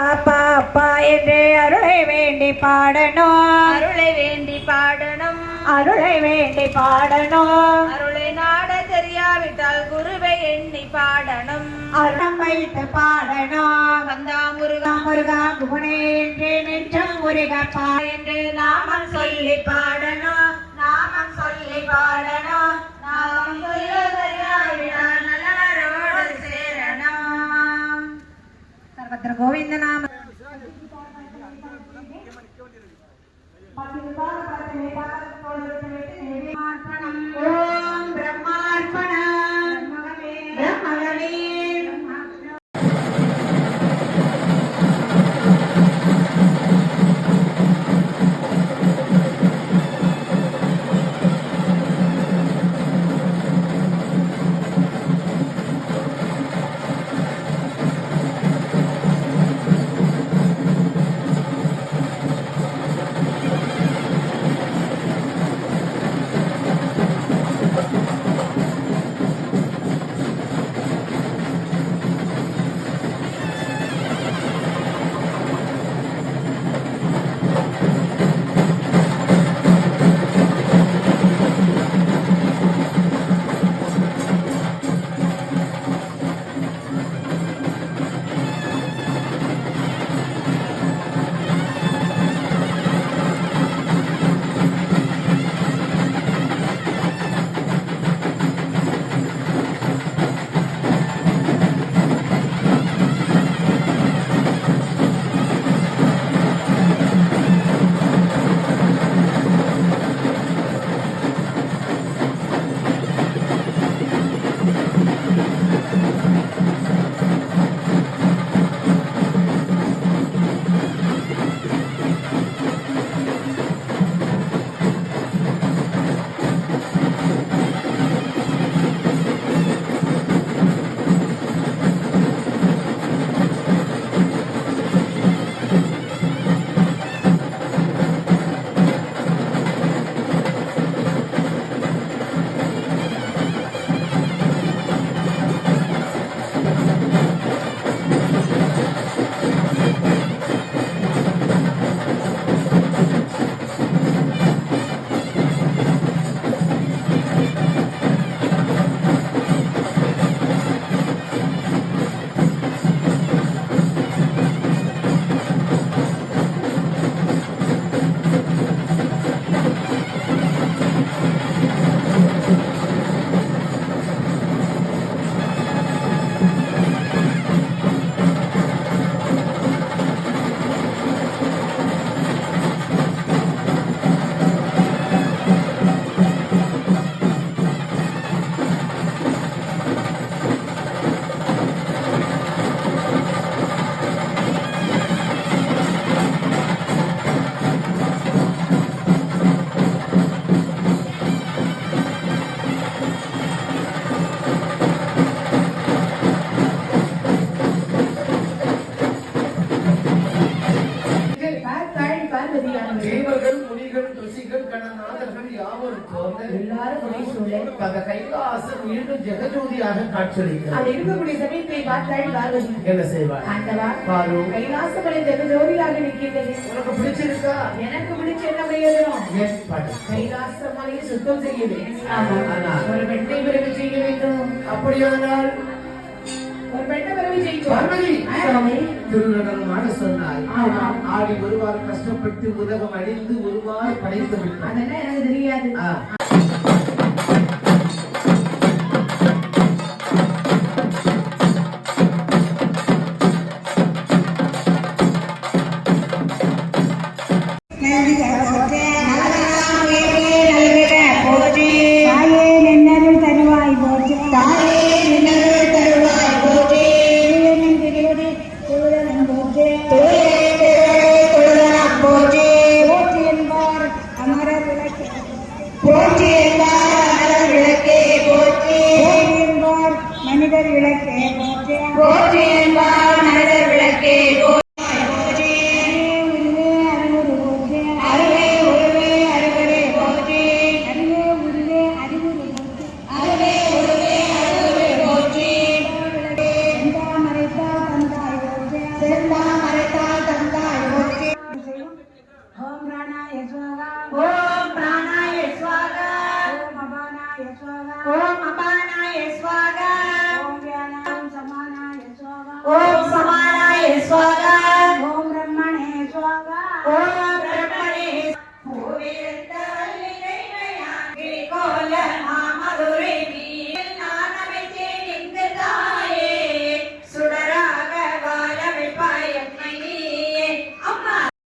அப்பா அப்பா என்று அருளை வேண்டி பாடணும், அருளை வேண்டி பாடணும், அருளை வேண்டி பாடணும். அருளை நாட தெரியாவிட்டால் குருவை எண்ணி பாடணும், அருளம் வைத்து பாடணும். கந்தா முருகா முருகா குணே என்று நெஞ்சம் முருகப்பா என்று நாமம் சொல்லி பாடணும், நாமம் சொல்லி பாடணும். நாமம் சொல்ல தெரியாவிட்டால் நல்லவரோடு சேரணும். சர்வத்திர கோவிந்த நாம ஓம் பிரம்மார்ப்பணம் பிரம்மகவே. ஜெகஜோதியாக காட்சியளிக்கிறார். இருக்கக்கூடிய சமயத்தை பார்த்தாள் பார்வதி என்ன செய்வார்? ஆண்டவா பாரு கைலாசமலை ஜெகஜோதியாக நிற்கின்றது. உனக்கு பிடிச்சிருக்கா? எனக்கு பிடிச்ச என்ன பிரயோஜனம்? ஏன் பாட்டு? கைலாசமலையை சுத்தம் செய்யுவேன். ஆனால் ஒரு பெண்ணை பிறகு செய்ய வேண்டும். அப்படியானால் ஒரு பெண்ணை பிறகு செய்யும் பார்வதி திருநகரம் ஆட சொன்னாய். ஆடி ஒருவாறு கஷ்டப்பட்டு உலகம் அழிந்து ஒருவாறு படைத்து விட்டார். அதெல்லாம் எனக்கு தெரியாது. போற்றி சிவாய சோகா ஓம்